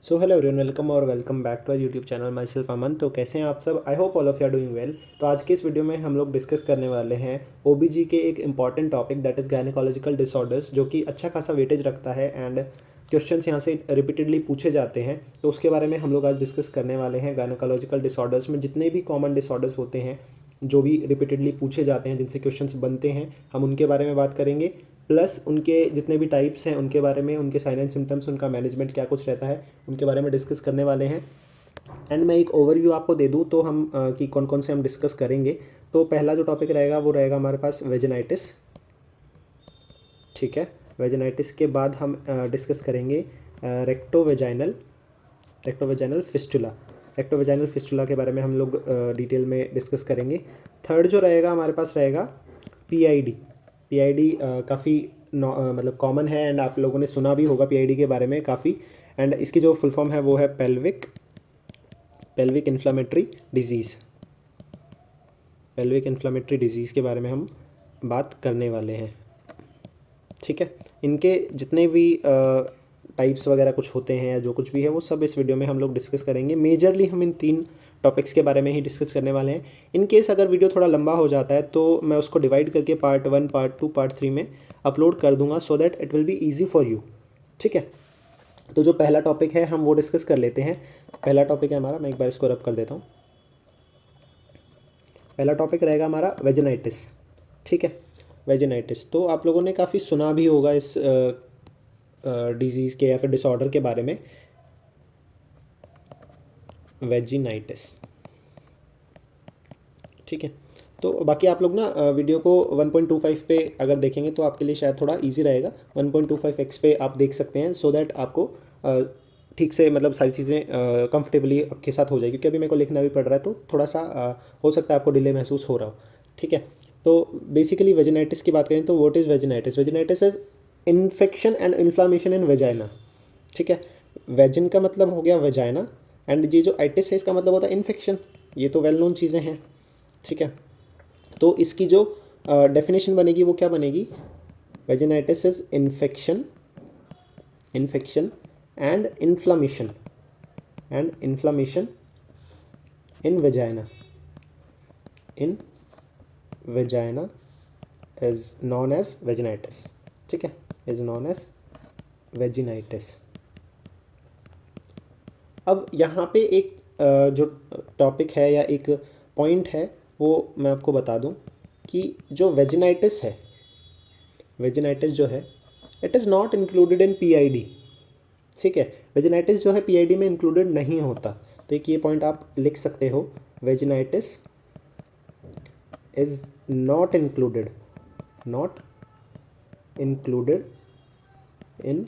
सो hello everyone, welcome और welcome back to our YouTube channel. Myself Aman. तो कैसे हैं आप सब? I hope all of you are doing well. तो आज के इस वीडियो में हम लोग डिस्कस करने वाले हैं ओबीजी के एक important topic that is gynaecological disorders, जो कि अच्छा खासा वेटेज रखता है एंड क्वेश्चंस यहाँ से रिपीटेडली पूछे जाते हैं। तो उसके बारे में हम लोग आज डिस्कस करने वाले हैं। गायनेकोलॉजिकल डिसऑर्डर्स में जितने भी कॉमन डिसऑर्डर्स होते हैं, जो भी रिपीटेडली पूछे जाते हैं, जिनसे क्वेश्चंस बनते हैं, हम उनके बारे में बात करेंगे। प्लस उनके जितने भी टाइप्स हैं उनके बारे में, उनके साइन एंड सिम्टम्स, उनका मैनेजमेंट क्या कुछ रहता है, उनके बारे में डिस्कस करने वाले हैं। एंड मैं एक ओवरव्यू आपको दे दूँ तो हम कि कौन कौन से हम डिस्कस करेंगे। तो पहला जो टॉपिक रहेगा वो रहेगा हमारे पास वेजिनाइटिस। ठीक है, वेजिनाइटिस के बाद हम डिस्कस करेंगे रेक्टोवेजाइनल फिस्टुला। रेक्टोवेजाइनल फिस्टुला के बारे में हम लोग डिटेल में डिस्कस करेंगे। थर्ड जो रहेगा हमारे पास रहेगा पीआईडी। पीआईडी काफ़ी मतलब कॉमन है एंड आप लोगों ने सुना भी होगा पीआईडी के बारे में काफ़ी। एंड इसकी जो फुल फॉर्म है वो है pelvic inflammatory disease. Pelvic inflammatory disease के बारे में हम बात करने वाले हैं। ठीक है, इनके जितने भी टाइप्स वगैरह कुछ होते हैं या जो कुछ भी है वो सब इस वीडियो में हम लोग डिस्कस करेंगे। मेजरली हम इन 3 टॉपिक्स के बारे में ही डिस्कस करने वाले हैं। इन केस अगर वीडियो थोड़ा लंबा हो जाता है तो मैं उसको डिवाइड करके पार्ट 1, पार्ट 2, पार्ट 3 में अपलोड कर दूंगा, so that it will be easy for you. ठीक है, तो जो पहला टॉपिक है हम वो डिस्कस कर लेते हैं। पहला टॉपिक है हमारा, मैं एक बार इसको रब कर देता हूँ। पहला टॉपिक रहेगा हमारा वेजिनाइटिस। ठीक है, वेजिनाइटिस तो आप लोगों ने काफ़ी सुना भी होगा इस डिजीज़ के या फिर डिसऑर्डर के बारे में, वेजिनाइटिस। ठीक है, तो बाकी आप लोग ना वीडियो को 1.25 पे अगर देखेंगे तो आपके लिए शायद थोड़ा इजी रहेगा। 1.25x पे आप देख सकते हैं, सो दैट आपको ठीक से मतलब सारी चीज़ें कंफर्टेबली आपके साथ हो जाएगी, क्योंकि अभी मेरे को लिखना भी पड़ रहा है तो थोड़ा सा हो सकता है आपको डिले महसूस हो रहा हो। ठीक है, तो बेसिकली वेजिनाइटिस की बात करें तो what is vaginitis? Vaginitis is infection and inflammation in vagina. ठीक है, वेजिन का मतलब हो गया वेजाइना एंड ये जो आइटिस है इसका मतलब होता है इन्फेक्शन। ये तो वेल नोन चीज़ें हैं। ठीक है, तो इसकी जो डेफिनेशन बनेगी वो क्या बनेगी? Vaginitis is infection and inflammation in vagina is known as vaginitis. ठीक है, इज नॉन एज वेजिनाइटिस। अब यहाँ पे एक जो टॉपिक है या एक पॉइंट है वो मैं आपको बता दूं कि जो वेजिनाइटिस है, वेजिनाइटिस जो है it is not included in PID. ठीक है, वेजिनाइटिस जो है पीआईडी में इंक्लूडेड नहीं होता। तो एक ये पॉइंट आप लिख सकते हो, vaginitis is not included in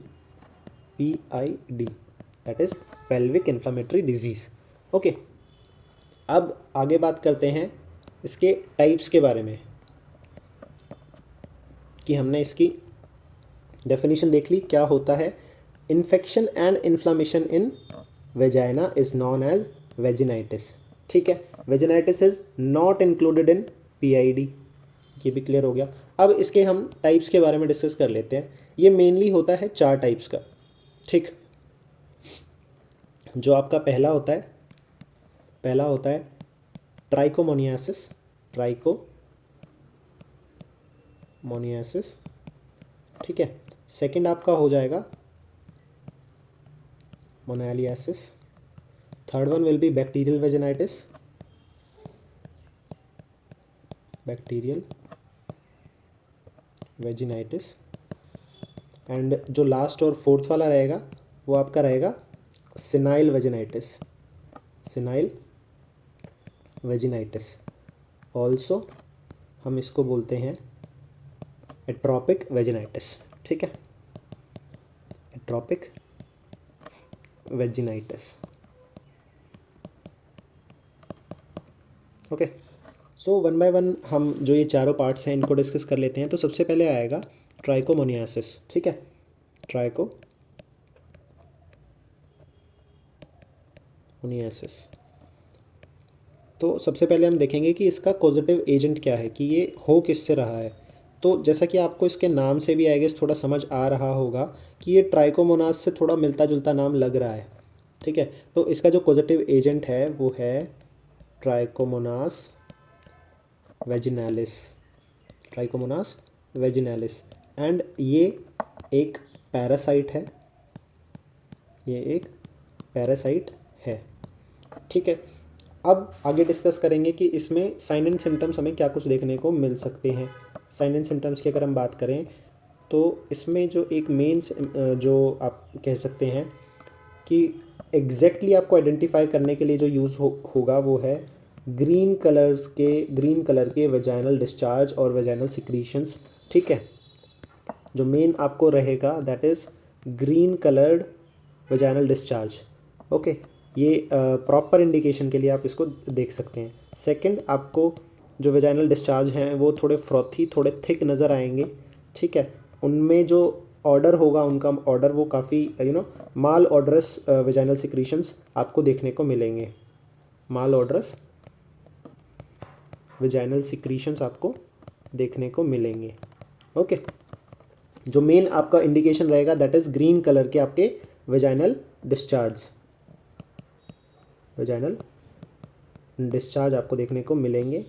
PID, that is pelvic inflammatory disease. Okay, अब आगे बात करते हैं इसके टाइप्स के बारे में, कि हमने इसकी डेफिनेशन देख ली क्या होता है। Infection and inflammation in vagina is known as vaginitis. ठीक है, vaginitis is not included in PID, ये भी क्लियर हो गया। अब इसके हम टाइप्स के बारे में डिस्कस कर लेते हैं। ये मेनली होता है 4 टाइप्स का। ठीक, जो आपका पहला होता है ट्राइकोमोनियासिस। ठीक है, सेकंड आपका हो जाएगा moniliasis. Third one will be bacterial vaginitis. And जो लास्ट और फोर्थ वाला रहेगा वो आपका रहेगा सिनाइल वेजिनाइटिस। ऑल्सो हम इसको बोलते हैं एट्रोपिक वेजिनाइटिस। ठीक है, atrophic vaginitis. Okay, so one by one हम जो ये चारों पार्ट्स हैं इनको डिस्कस कर लेते हैं। तो सबसे पहले आएगा ट्राइकोमोनियासिस। ठीक है, ट्राइकोमोनियासिस। तो सबसे पहले हम देखेंगे कि इसका कॉजेटिव एजेंट क्या है, कि ये हो किससे रहा है। तो जैसा कि आपको इसके नाम से भी आई गेस थोड़ा समझ आ रहा होगा कि ये ट्राइकोमोनास से थोड़ा मिलता जुलता नाम लग रहा है। ठीक है। तो इसका जो कॉजेटिव एजेंट है वो है trichomonas vaginalis, trichomonas vaginalis. And ये एक पैरासाइट है, ये एक पैरासाइट है। ठीक है। अब आगे डिस्कस करेंगे कि इसमें साइन एंड सिम्टम्स हमें क्या कुछ देखने को मिल सकते हैं। साइन एंड सिम्टम्स की अगर हम बात करें तो इसमें जो एक मेन जो आप कह सकते हैं कि एग्जैक्टली आपको आइडेंटिफाई करने के लिए जो यूज़ होगा वो है ग्रीन कलर के वेजाइनल डिस्चार्ज और वेजाइनल सिक्रीशंस। ठीक है। जो मेन आपको रहेगा that is green coloured vaginal discharge. Okay, ये प्रॉपर इंडिकेशन के लिए आप इसको देख सकते हैं। सेकंड, आपको जो वेजाइनल डिस्चार्ज हैं वो थोड़े फ्रॉथी, थोड़े थिक नज़र आएंगे। ठीक है। उनमें जो ऑर्डर होगा, उनका ऑर्डर वो काफ़ी माल ऑर्डरस वेजाइनल सिक्रीशंस आपको देखने को मिलेंगे। माल ऑर्डरस वेजाइनल सिक्रीशंस आपको देखने को मिलेंगे। ओके। जो मेन आपका इंडिकेशन रहेगा दैट इज़ ग्रीन कलर के आपके वेजाइनल डिस्चार्ज आपको देखने को मिलेंगे,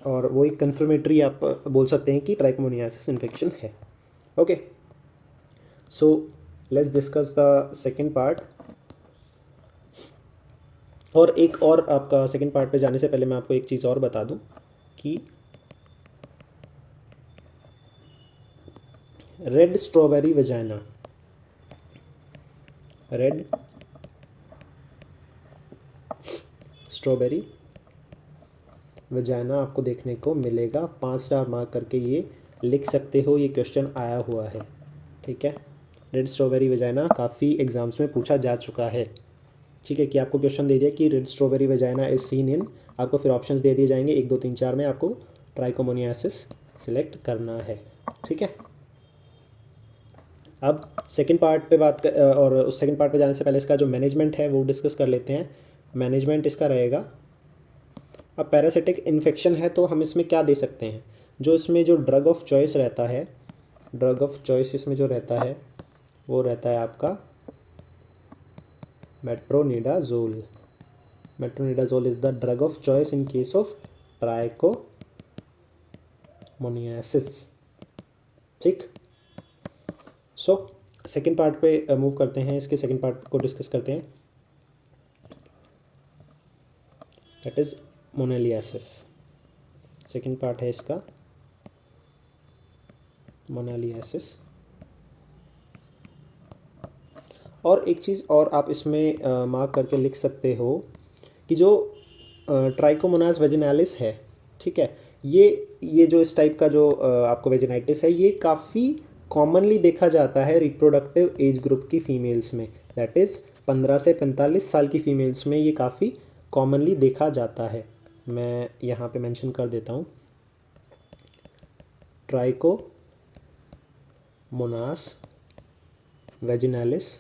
और वो एक कन्फर्मेटरी आप बोल सकते हैं कि ट्राइकोमोनियासिस इन्फेक्शन है। Okay, so let's discuss the second part. और एक और आपका सेकेंड पार्ट पे जाने से पहले मैं आपको एक चीज़ और बता दूं कि red strawberry vagina, red strawberry vagina आपको देखने को मिलेगा। 5 स्टार मार्क करके ये लिख सकते हो, ये क्वेश्चन आया हुआ है। ठीक है। रेड स्ट्रॉबेरी वेजाइना काफ़ी एग्जाम्स में पूछा जा चुका है। ठीक है, कि आपको क्वेश्चन दे दिया कि red strawberry vagina is seen in, आपको फिर ऑप्शंस दे दिए जाएंगे 1 2 3 4 में, आपको ट्राइकोमोनियासिस सिलेक्ट करना है। ठीक है। अब सेकंड पार्ट पे और उस सेकंड पार्ट पे जाने से पहले इसका जो मैनेजमेंट है वो डिस्कस कर लेते हैं। मैनेजमेंट इसका रहेगा, अब पैरासिटिक इन्फेक्शन है तो हम इसमें क्या दे सकते हैं। जो इसमें जो ड्रग ऑफ चॉइस रहता है, ड्रग ऑफ चॉइस इसमें जो रहता है वो रहता है आपका metronidazole. Metronidazole is the drug of choice in case of trichomoniasis. ठीक। सो सेकेंड पार्ट पे मूव करते हैं, इसके सेकेंड पार्ट को डिस्कस करते हैं, दैट इज़ मोनालियासिस। सेकेंड पार्ट है इसका मोनालियासिस। और एक चीज़ और आप इसमें मार्क करके लिख सकते हो कि जो ट्राइकोमोनास वेजिनालिस है, ठीक है, ये जो इस टाइप का जो आपको वेजिनाइटिस है ये काफ़ी कॉमनली देखा जाता है रिप्रोडक्टिव एज ग्रुप की फ़ीमेल्स में, दैट इज़ 15 से 45 साल की फ़ीमेल्स में ये काफ़ी कॉमनली देखा जाता है। मैं यहाँ पे मेंशन कर देता हूँ, trichomonas vaginalis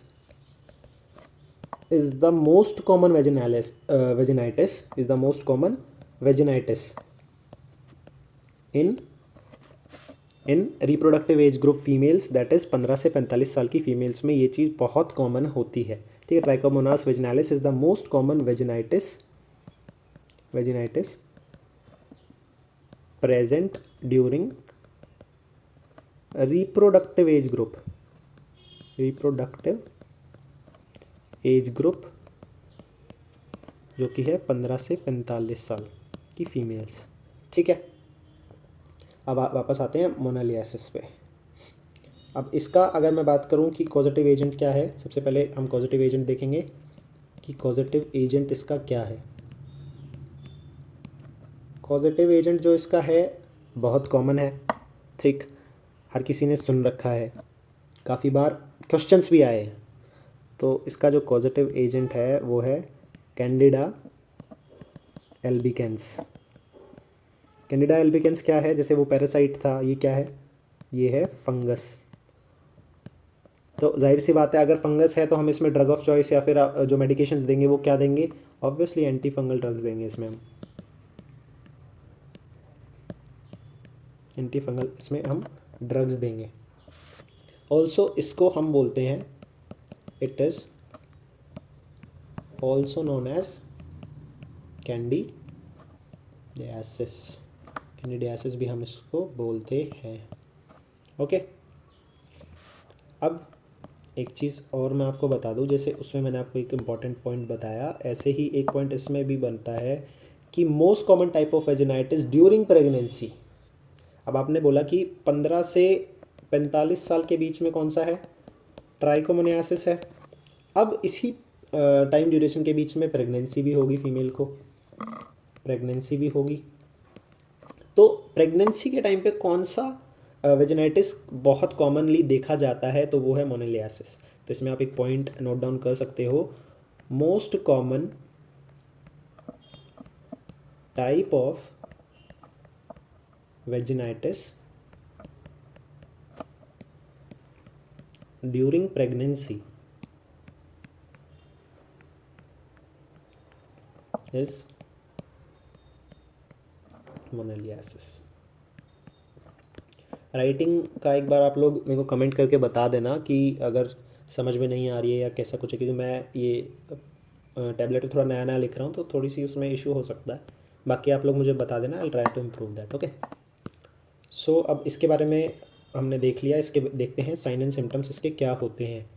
is the most common vaginitis is the most common vaginitis in reproductive age group females, that is 15 से 45 साल की फीमेल्स में ये चीज़ बहुत कॉमन होती है। ठीक है। Trichomonas vaginalis is the most common vaginitis present during reproductive age group जो कि है 15 से 45 साल की फीमेल्स। ठीक है। अब वापस आते हैं मोनालियासिस पे। अब इसका अगर मैं बात करूं कि कॉजेटिव एजेंट क्या है, सबसे पहले हम कॉजेटिव एजेंट देखेंगे कि कॉजेटिव एजेंट इसका क्या है। कॉजेटिव एजेंट जो इसका है बहुत कॉमन है, ठीक, हर किसी ने सुन रखा है, काफ़ी बार क्वेश्चंस भी आए हैं। तो इसका जो कॉजेटिव एजेंट है वो है कैंडिडा एल्बिकेंस। कैंडिडा एल्बिकेंस क्या है, जैसे वो पैरासाइट था, ये क्या है, ये है फंगस। तो जाहिर सी बात है अगर फंगस है तो हम इसमें ड्रग ऑफ चॉइस या फिर जो मेडिकेशंस देंगे वो क्या देंगे, ऑब्वियसली एंटी फंगल ड्रग्स देंगे। इसमें हम एंटी फंगल इसमें हम ड्रग्स देंगे। ऑल्सो इसको हम बोलते हैं, it is also known as candidiasis. Candidiasis भी हम इसको बोलते हैं। ओके, अब एक चीज़ और मैं आपको बता दूं, जैसे उसमें मैंने आपको एक इम्पॉर्टेंट पॉइंट बताया, ऐसे ही एक पॉइंट इसमें भी बनता है कि most common type of vaginitis during pregnancy. अब आपने बोला कि 15 से 45 साल के बीच में कौन सा है, ट्राइकोमोनियासिस है। अब इसी टाइम ड्यूरेशन के बीच में प्रेगनेंसी भी होगी, फीमेल को प्रेगनेंसी भी होगी। तो प्रेगनेंसी के टाइम पे कौन सा वेजिनाइटिस बहुत कॉमनली देखा जाता है, तो वो है मोनालियासिस। तो इसमें आप एक पॉइंट नोट डाउन कर सकते हो, most common type of vaginitis during pregnancy is moniliasis. Writing का एक बार आप लोग मेरे को कमेंट करके बता देना कि अगर समझ में नहीं आ रही है या कैसा कुछ है, क्योंकि मैं ये टैबलेट में थोड़ा नया नया लिख रहा हूँ तो थोड़ी सी उसमें इशू हो सकता है। बाकी आप लोग मुझे बता देना, I will try to improve that. Okay, so अब इसके बारे में हमने देख लिया, इसके देखते हैं साइन एंड सिम्टम्स इसके क्या होते हैं।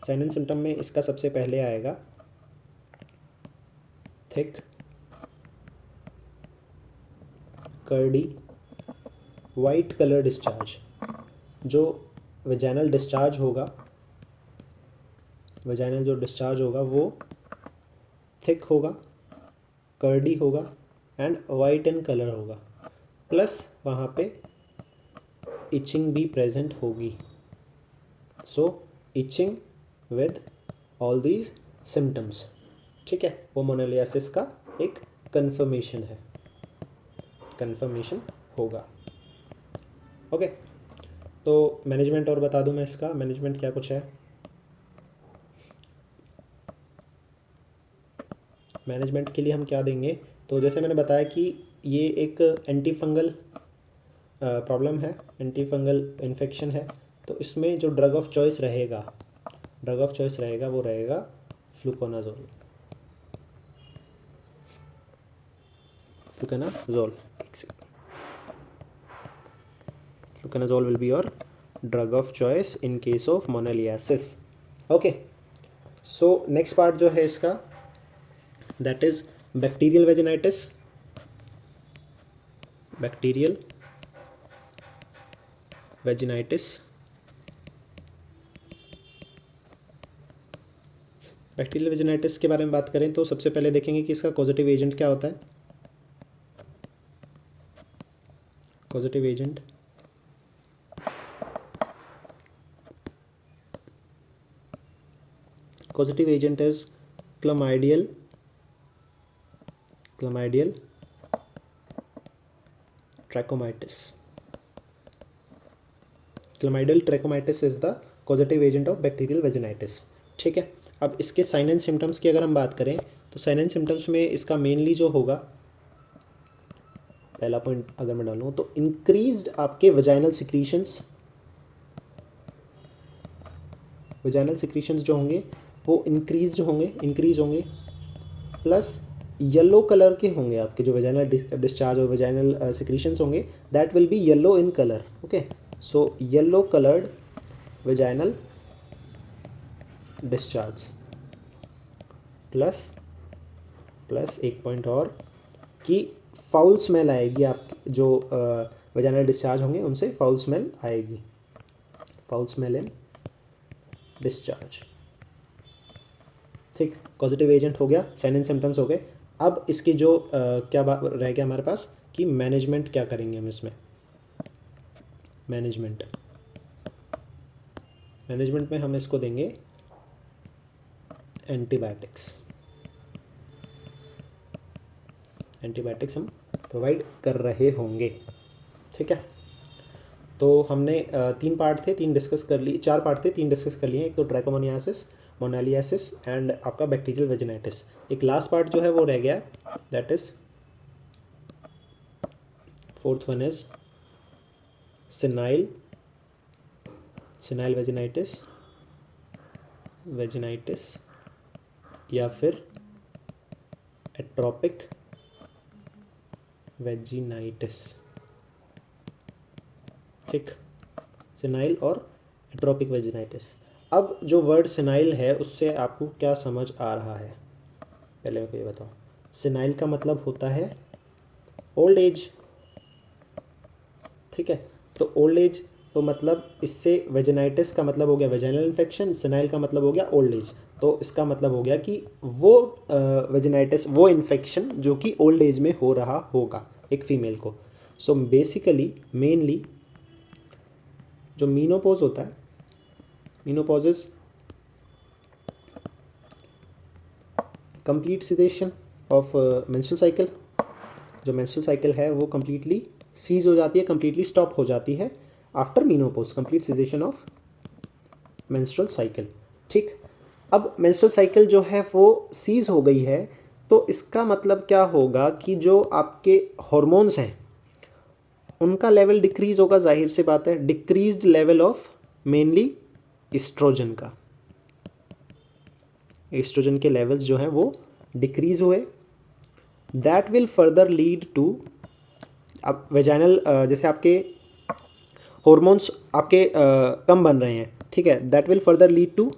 साइन एंड सिम्टम में इसका सबसे पहले आएगा thick curdy white colour discharge. जो वेजाइनल डिस्चार्ज होगा, वेजाइनल जो डिस्चार्ज होगा वो थिक होगा, कर्डी होगा एंड वाइट इन कलर होगा, प्लस वहाँ पे इचिंग भी प्रेजेंट होगी। So itching with all these symptoms, ठीक है, वो मोनालियासिस का एक कन्फर्मेशन है, कन्फर्मेशन होगा। ओके, तो मैनेजमेंट और बता दूं मैं, इसका मैनेजमेंट क्या कुछ है। मैनेजमेंट के लिए हम क्या देंगे, तो जैसे मैंने बताया कि ये एक एंटी फंगल प्रॉब्लम है, एंटी फंगल इन्फेक्शन है, तो इसमें जो ड्रग ऑफ चॉइस रहेगा, ड्रग ऑफ चॉइस रहेगा वो रहेगा fluconazole. Fluconazole, fluconazole will be your drug of choice in case of moniliasis. Okay, so next part जो है इसका, that is bacterial vaginitis. Bacterial vaginitis, bacterial vaginitis के बारे में बात करें तो सबसे पहले देखेंगे कि इसका कॉजेटिव एजेंट क्या होता है। Causative agent, causative agent is chlamydial trachomitis. Chlamydial trachomitis is the causative agent of bacterial vaginitis, ठीक है। अब इसके साइन एंड सिम्टम्स की अगर हम बात करें तो साइन एंड सिम्टम्स में इसका मेनली जो होगा, पहला पॉइंट अगर मैं डालूँ तो इंक्रीज्ड आपके वजाइनल सिक्रीशंस, वजाइनल सिक्रीशंस जो होंगे वो इंक्रीज होंगे, प्लस येलो कलर के होंगे आपके जो वजाइनल डिस्चार्ज और वजाइनल सिक्रीशंस होंगे, that will be yellow in colour. Okay, so yellow coloured vaginal discharge, plus एक पॉइंट और कि फाउल स्मेल आएगी, आप जो वजाइनल डिस्चार्ज होंगे उनसे फाउल स्मेल आएगी, फाउल स्मेल इन डिस्चार्ज। ठीक, पॉजिटिव एजेंट हो गया, साइन एंड सिम्टम्स हो गए। अब इसकी जो क्या बात रह गया हमारे पास कि मैनेजमेंट क्या करेंगे हम इसमें। मैनेजमेंट में हम इसको देंगे एंटीबायोटिक्स। एंटीबायोटिक्स हम प्रोवाइड कर रहे होंगे, ठीक है। तो हमने तीन पार्ट थे, तीन डिस्कस कर लिए, चार पार्ट थे, तीन डिस्कस कर लिए। एक तो ट्राइकोमोनियासिस, मोनालियासिस एंड आपका बैक्टीरियल वेजिनाइटिस। एक लास्ट पार्ट जो है वो रह गया, that is fourth one is senile vaginitis या फिर एट्रोपिक वेजिनाइटिस। ठीक, सेनाइल और एट्रोपिक वेजिनाइटिस। अब जो वर्ड सेनाइल है उससे आपको क्या समझ आ रहा है, पहले मेरे को ये बताओ। सेनाइल का मतलब होता है ओल्ड एज। ठीक है, तो ओल्ड एज, तो मतलब इससे वेजिनाइटिस का मतलब हो गया वेजाइनल इन्फेक्शन, सेनाइल का मतलब हो गया ओल्ड एज। तो इसका मतलब हो गया कि वो वेजिनाइटिस, वो इन्फेक्शन जो कि ओल्ड एज में हो रहा होगा एक फीमेल को। सो बेसिकली मेनली जो मीनोपॉज होता है, menopause is complete caseation of menstrual cycle. जो मेंस्ट्रुअल साइकिल है वो कम्प्लीटली सीज हो जाती है, कम्प्लीटली स्टॉप हो जाती है after menopause, complete caseation of menstrual cycle. ठीक, अब मेंस्ट्रुअल साइकिल जो है वो सीज हो गई है, तो इसका मतलब क्या होगा कि जो आपके हॉर्मोन्स हैं उनका लेवल डिक्रीज होगा, जाहिर सी बात है, decreased level of mainly estrogen का। एस्ट्रोजन के लेवल्स जो हैं वो डिक्रीज हुए, that will further lead to, अब वेजाइनल जैसे आपके हॉर्मोन्स आपके कम बन रहे हैं, ठीक है, that will further lead to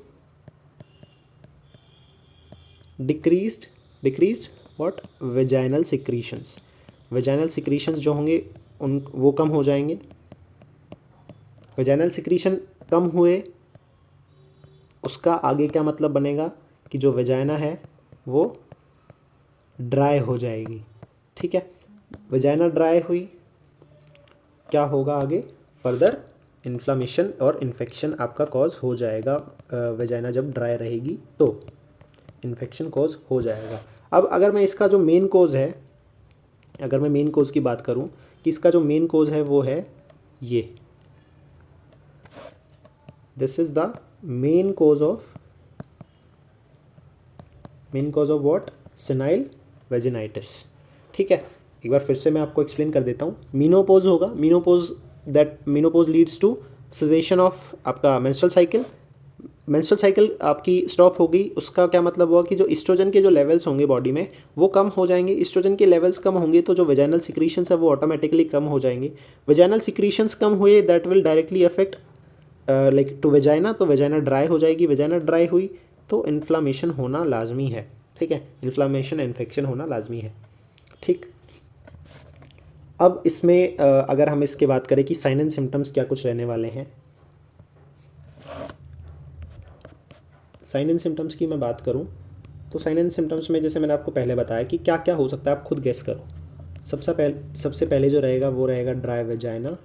decreased what, vaginal secretions. Vaginal secretions जो होंगे उन वो कम हो जाएंगे। वेजाइनल सिक्रीशन कम हुए, उसका आगे क्या मतलब बनेगा कि जो वेजाइना है वो ड्राई हो जाएगी। ठीक है, वेजाइना ड्राई हुई, क्या होगा आगे, फर्दर इन्फ्लामेशन और इन्फेक्शन आपका कॉज हो जाएगा। वेजाइना जब ड्राई रहेगी तो इन्फेक्शन कॉज हो जाएगा। अब अगर मैं इसका जो मेन कॉज है, अगर मैं मेन कॉज की बात करूं कि इसका जो मेन कॉज है वो है ये, this is the main cause of what, senile vaginitis. ठीक है, एक बार फिर से मैं आपको एक्सप्लेन कर देता हूँ। मीनोपोज होगा, मीनोपोज लीड्स टू सेजेशन ऑफ आपका मेंस्ट्रुअल साइकिल। मेंस्ट्रुअल साइकिल आपकी स्टॉप हो गई, उसका क्या मतलब हुआ कि जो ईस्ट्रोजन के जो लेवल्स होंगे बॉडी में वो कम हो जाएंगे। ईस्ट्रोजन के लेवल्स कम होंगे तो जो वेजाइनल सिक्रीशंस है वो ऑटोमेटिकली कम हो जाएंगे। वेजाइनल सिक्रीशंस कम हुए, that will directly affect like to vagina, तो वेजाइना ड्राई हो जाएगी। वेजाइना ड्राई हुई तो इन्फ्लामेशन होना लाजमी है। ठीक है, इन्फ्लामेशन, इन्फेक्शन होना लाजमी है। ठीक, अब इसमें अगर हम इसके बात करें कि साइन एंड सिम्टम्स क्या कुछ रहने वाले हैं, साइन एंड सिम्टम्स की मैं बात करूं तो साइन एंड सिम्टम्स में जैसे मैंने आपको पहले बताया कि क्या क्या हो सकता है, आप खुद गेस करो। सबसे पहले जो रहेगा वो रहेगा ड्राई वेजाइना,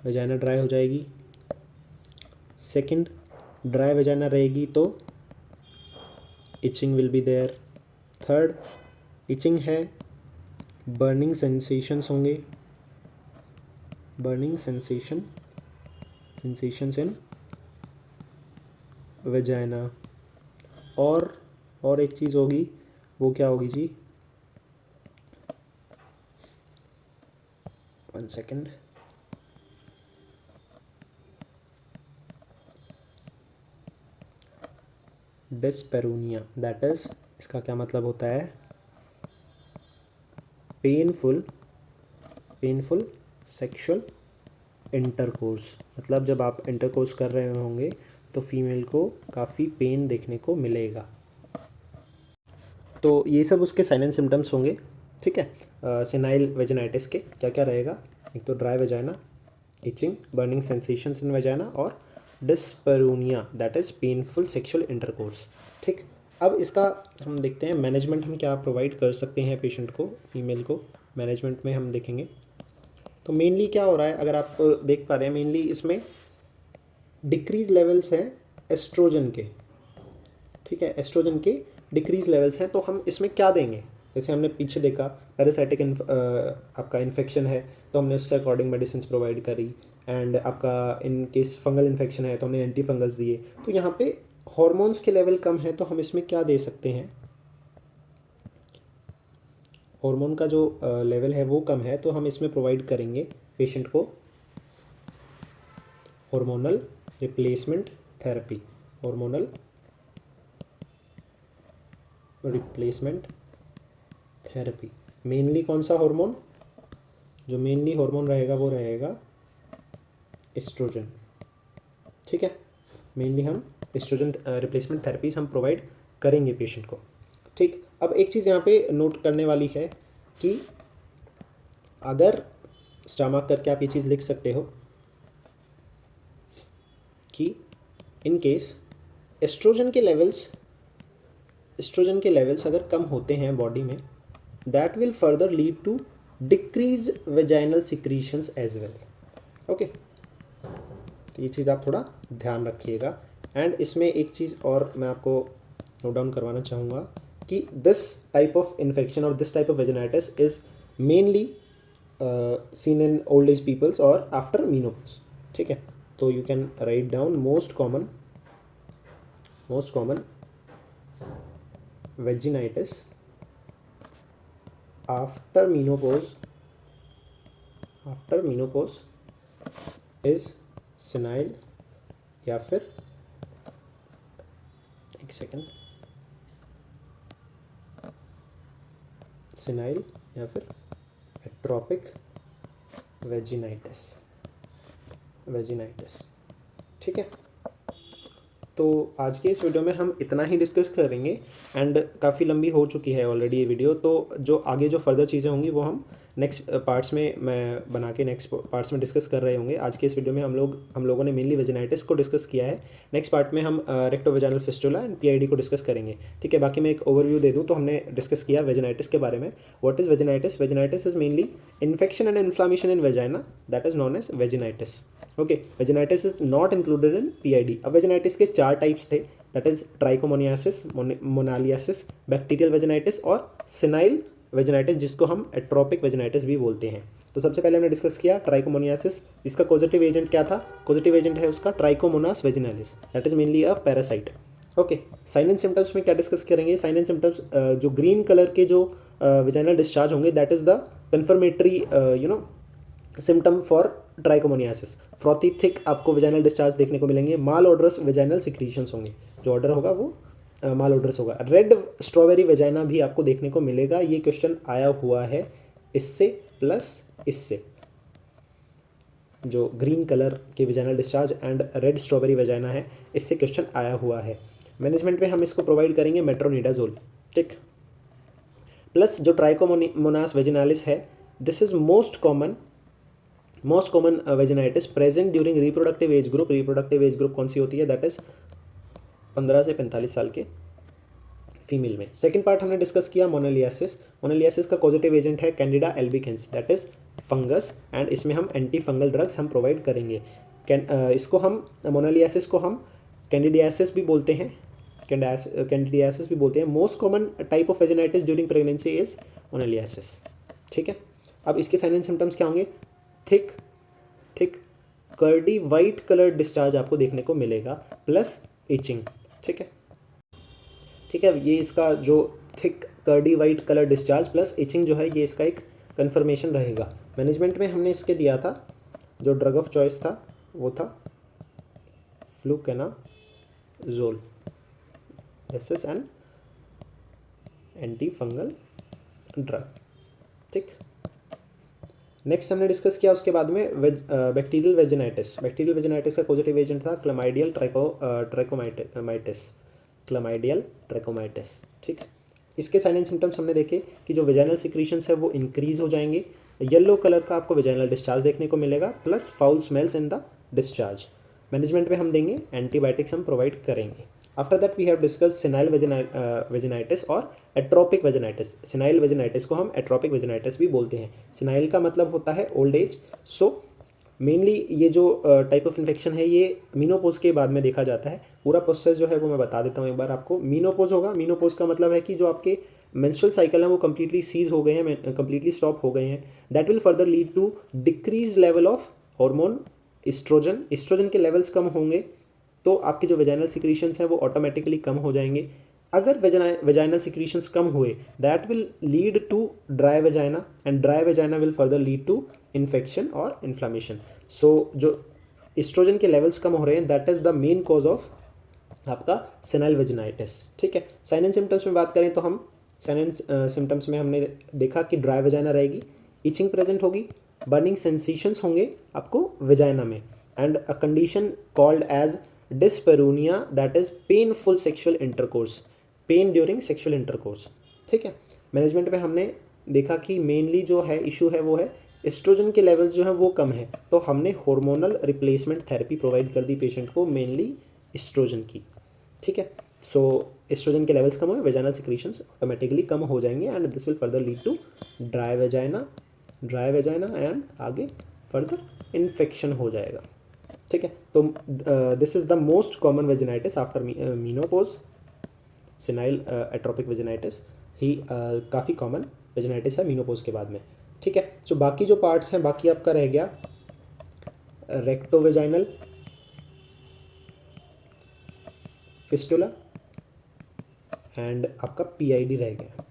वेजाइना ड्राई हो जाएगी। सेकंड, ड्राई वेजाइना रहेगी तो itching will be there. Third, itching है, बर्निंग सेंसेशंस होंगे, बर्निंग सेंसेशंस इन वेजाइना। और एक चीज़ होगी, वो क्या होगी जी, 1 सेकेंड, डिस्पेरूनिया, दैट इज, इसका क्या मतलब होता है, पेनफुल सेक्सुअल इंटरकोर्स। मतलब जब आप इंटरकोर्स कर रहे होंगे तो फीमेल को काफ़ी पेन देखने को मिलेगा। तो ये सब उसके साइन एंड सिम्टम्स होंगे। ठीक है, सेनाइल वेजिनाइटिस के क्या क्या रहेगा, एक तो dry vagina, itching, burning sensations in vagina और dyspareunia, that is painful sexual intercourse. ठीक, अब इसका हम देखते हैं मैनेजमेंट हम क्या प्रोवाइड कर सकते हैं पेशेंट को, फीमेल को। मैनेजमेंट में हम देखेंगे तो मेनली क्या हो रहा है, अगर आप देख पा रहे हैं, मेनली इसमें डिक्रीज लेवल्स हैं एस्ट्रोजन के। ठीक है, एस्ट्रोजन के डिक्रीज लेवल्स हैं, तो हम इसमें क्या देंगे, जैसे हमने पीछे देखा पैरासाइटिक आपका इन्फेक्शन है तो हमने उसके अकॉर्डिंग मेडिसिन प्रोवाइड करी, एंड आपका इन केस फंगल इन्फेक्शन है तो हमने एंटी फंगल्स दिए। तो यहाँ पे हॉर्मोन्स के लेवल कम है तो हम इसमें क्या दे सकते हैं, हार्मोन का जो लेवल है वो कम है तो हम इसमें प्रोवाइड करेंगे पेशेंट को hormonal replacement therapy, hormonal replacement therapy. Mainly कौन सा हार्मोन, जो मेनली हार्मोन रहेगा वो रहेगा एस्ट्रोजन। ठीक है, मेनली हम एस्ट्रोजन रिप्लेसमेंट थेरेपीज हम प्रोवाइड करेंगे पेशेंट को। ठीक, अब एक चीज़ यहाँ पे नोट करने वाली है कि अगर स्टमक करके आप ये चीज़ लिख सकते हो कि इन केस एस्ट्रोजन के लेवल्स अगर कम होते हैं बॉडी में, that will further lead to decrease vaginal secretions as well. Okay, तो ये चीज़ आप थोड़ा ध्यान रखिएगा। एंड इसमें एक चीज़ और मैं आपको नोट डाउन करवाना चाहूँगा कि दिस टाइप ऑफ इन्फेक्शन और this type of vaginitis is mainly seen in old age peoples or after menopause। ठीक है, तो you can write down most common vaginitis after menopause is senile या फिर एक सेकेंड, senile या फिर एट्रोपिक vaginitis. ठीक है, तो आज के इस वीडियो में हम इतना ही डिस्कस करेंगे एंड काफ़ी लंबी हो चुकी है ऑलरेडी ये वीडियो, तो जो आगे जो फर्दर चीज़ें होंगी वो हम नेक्स्ट पार्ट्स में मैं बना के नेक्स्ट पार्ट्स में डिस्कस कर रहे होंगे। आज के इस वीडियो में हम लोगों ने मेनली वेजिनाइटिस को डिस्कस किया है। नेक्स्ट पार्ट में हम रेक्टोवेजाइनल फिस्टुला एंड पीआईडी को डिस्कस करेंगे। ठीक है, बाकी मैं एक ओवरव्यू दे दूँ तो हमने डिस्कस किया वेजिनाइटिस के बारे में। What is vaginitis? Vaginitis is mainly infection and inflammation in vagina, that is known as vaginitis. Okay, vaginitis is not included in PID. अब वेजिनाइटिस के 4 टाइप्स थे, that is trichomoniasis, moniliasis, bacterial vaginitis और senile vaginitis, जिसको हम एट्रोपिक vaginitis भी बोलते हैं। तो सबसे पहले हमने डिस्कस किया ट्राइकोमोनियासिस। इसका कॉजेटिव एजेंट क्या था? कॉजेटिव एजेंट है उसका trichomonas vaginalis, that is mainly a parasite. Okay, sign and symptoms में क्या डिस्कस करेंगे? साइन एंड सिम्टम्स, जो ग्रीन कलर के जो वेजाइनल डिस्चार्ज होंगे, that is the confirmatory symptom for trichomoniasis. Frothy thick आपको वेजाइनल डिस्चार्ज देखने को मिलेंगे। माल ऑर्डरस वेजाइनल सिक्रीशंस होंगे, जो ऑर्डर होगा वो माल ऑर्डरस होगा। रेड स्ट्रॉबेरी वेजाइना भी आपको देखने को मिलेगा। ये क्वेश्चन आया हुआ है इससे प्लस इससे, जो ग्रीन कलर के vaginal discharge and red strawberry vagina है, इससे क्वेश्चन आया हुआ है। मैनेजमेंट में हम इसको प्रोवाइड करेंगे मेट्रोनिडाजोल। ठीक, प्लस जो ट्राइकोमोनास वेजिनालिस है, this is most common vaginitis present during reproductive age group. Reproductive age group कौन सी होती है? दैट इज 15 से 45 साल के फीमेल में। सेकंड पार्ट हमने डिस्कस किया मोनालियासिस। मोनालियासिस का पॉजिटिव एजेंट है Candida albicans, that is fungus, and इसमें हम एंटी फंगल ड्रग्स हम प्रोवाइड करेंगे। इसको हम मोनालियासिस को हम कैंडिडियासिस भी बोलते हैं, कैंडिडियासिस भी बोलते हैं। Most common type of vaginitis during pregnancy is moniliasis. ठीक है, अब इसके साइन एंड सिम्टम्स क्या होंगे? Thick curdy white colour discharge आपको देखने को मिलेगा, प्लस इचिंग। ठीक है, ये इसका जो thick curdy white colour discharge plus itching जो है, ये इसका एक कन्फर्मेशन रहेगा। मैनेजमेंट में हमने इसके दिया था, जो ड्रग ऑफ चॉइस था वो था fluconazole, this is an anti fungal drug. ठीक, नेक्स्ट हमने डिस्कस किया उसके बाद में बैक्टीरियल वेजिनाइटिस। बैक्टीरियल वेजिनाइटिस का पॉजिटिव एजेंट था क्लमाइडियल ट्रैकोमाइटिस। ठीक, इसके साइन एंड सिम्टम्स हमने देखे कि जो वेजाइनल सिक्रीशंस है वो इंक्रीज हो जाएंगे। येलो कलर का आपको वेजाइनल डिस्चार्ज देखने को मिलेगा, plus foul smells in the discharge. Management में हम देंगे एंटीबायोटिक्स हम प्रोवाइड करेंगे। After that we have discuss senile vaginitis और एट्रोपिक वेजिनाइटिस। सिनाइल वेजिनाइटिस को हम एट्रोपिक वेजिनाइटिस भी बोलते हैं। सिनाइल का मतलब होता है ओल्ड एज। सो मेनली ये जो टाइप ऑफ इन्फेक्शन है ये मीनोपोज के बाद में देखा जाता है। पूरा प्रोसेस जो है वो मैं बता देता हूँ एक बार आपको। मीनोपोज होगा, मीनोपोज का मतलब है कि जो आपके मेंस्ट्रुअल साइकिल हैं वो कम्प्लीटली सीज हो गए हैं, कम्प्लीटली स्टॉप हो गए हैं। That will further lead to decrease level of hormone estrogen के लेवल्स कम होंगे तो आपके जो वेजाइनल सिक्रीशंस हैं वो ऑटोमेटिकली कम हो जाएंगे। अगर वेजाइनल सिक्रीशंस कम हुए, that will lead to dry vagina and dry vagina will further lead to infection और इन्फ्लामेशन। सो जो एस्ट्रोजन के लेवल्स कम हो रहे हैं, that is the main cause of आपका सेनाइल वेजिनाइटिस। ठीक है, साइन एंड सिम्टम्स में बात करें तो हम साइन एंड सिम्टम्स में हमने देखा कि ड्राई वेजाइना रहेगी, इचिंग प्रेजेंट होगी, बर्निंग सेंसेशंस होंगे आपको वेजाइना में, and a condition called as dyspareunia that is painful sexual intercourse, pain during sexual intercourse. ठीक है, मैनेजमेंट में हमने देखा कि मेनली जो है इशू है वो है एस्ट्रोजन के लेवल्स जो है वो कम है, तो हमने हार्मोनल रिप्लेसमेंट थेरेपी प्रोवाइड कर दी पेशेंट को, मेनली एस्ट्रोजन की। ठीक है, सो एस्ट्रोजन के लेवल्स कम हुए, वेजाइनल सिक्रीशंस ऑटोमेटिकली कम हो जाएंगे and this will further lead to dry vagina and आगे फर्दर इन्फेक्शन हो जाएगा। ठीक है, तो this is the most common vaginitis after menopause, senile atrophic vaginitis ही काफ़ी कॉमन वेजिनाइटिस है मीनोपोज के बाद में। ठीक है, सो बाकी जो पार्ट्स हैं, बाकी आपका रह गया रेक्टोवेजाइनल, फिस्टुला एंड आपका पीआईडी रह गया।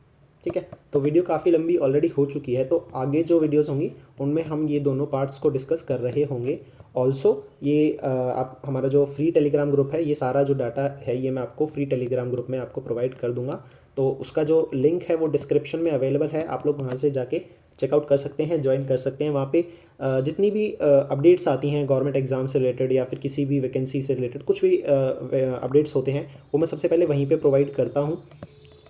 ठीक है, तो वीडियो काफ़ी लंबी ऑलरेडी हो चुकी है, तो आगे जो वीडियोस होंगी उनमें हम ये दोनों पार्ट्स को डिस्कस कर रहे होंगे। ऑल्सो ये आप हमारा जो फ्री टेलीग्राम ग्रुप है, ये सारा जो डाटा है ये मैं आपको फ्री टेलीग्राम ग्रुप में आपको प्रोवाइड कर दूंगा, तो उसका जो लिंक है वो डिस्क्रिप्शन में अवेलेबल है, आप लोग वहाँ से जाके चेकआउट कर सकते हैं, ज्वाइन कर सकते हैं। वहाँ पे जितनी भी अपडेट्स आती हैं गवर्नमेंट एग्जाम से रिलेटेड या फिर किसी भी वैकेंसी से रिलेटेड कुछ भी अपडेट्स होते हैं वो मैं सबसे पहले वहीं पे प्रोवाइड करता हूँ।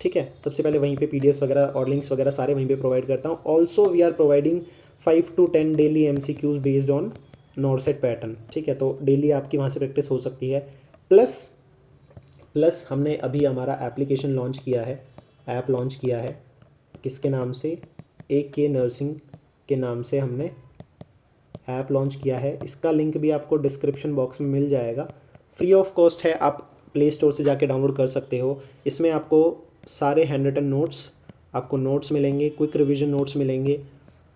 ठीक है, सबसे पहले वहीं पे पीडीएफ वगैरह और लिंक्स वगैरह सारे वहीं पे प्रोवाइड करता हूँ। Also we are providing 5 to 10 daily MCQs based on NORCET pattern. ठीक है, तो डेली आपकी वहाँ से प्रैक्टिस हो सकती है। प्लस हमने अभी हमारा एप्लीकेशन लॉन्च किया है, ऐप लॉन्च किया है, किसके नाम से, AK नर्सिंग के नाम से हमने ऐप लॉन्च किया है। इसका लिंक भी आपको डिस्क्रिप्शन बॉक्स में मिल जाएगा, फ्री ऑफ कॉस्ट है, आप प्ले स्टोर से जाके डाउनलोड कर सकते हो। इसमें आपको सारे हैंड रिटन नोट्स, आपको नोट्स मिलेंगे, क्विक रिवीजन नोट्स मिलेंगे।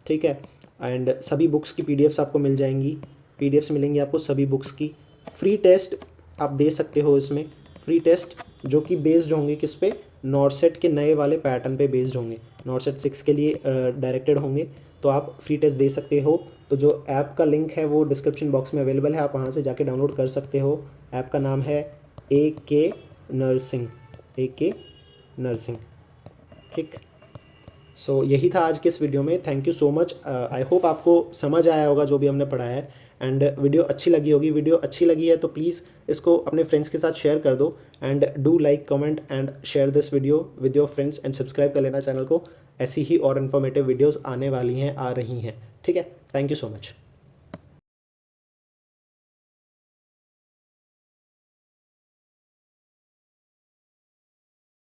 ठीक है, एंड सभी बुक्स की पीडीएफ्स आपको मिल जाएंगी, पीडीएफ्स मिलेंगी आपको सभी बुक्स की। फ्री टेस्ट आप दे सकते हो इसमें, फ्री टेस्ट जो कि बेस्ड होंगे किस पे, नॉर्सेट के नए वाले पैटर्न पे बेस्ड होंगे, नॉर्सेट 6 के लिए डायरेक्टेड होंगे, तो आप फ्री टेस्ट दे सकते हो। तो जो ऐप का लिंक है वो डिस्क्रिप्शन बॉक्स में अवेलेबल है, आप वहाँ से जाके डाउनलोड कर सकते हो। ऐप का नाम है AK नर्सिंग, AK नर्सिंग। ठीक, सो यही था आज के इस वीडियो में। Thank you so much, I hope आपको समझ आया होगा जो भी हमने पढ़ाया है, एंड वीडियो अच्छी लगी होगी। वीडियो अच्छी लगी है तो प्लीज़ इसको अपने फ्रेंड्स के साथ शेयर कर दो, and do like, comment and share this video with your friends, and subscribe कर लेना चैनल को, ऐसी ही और इन्फॉर्मेटिव वीडियोज़ आने वाली हैं, आ रही हैं। ठीक है, थैंक यू सो मच।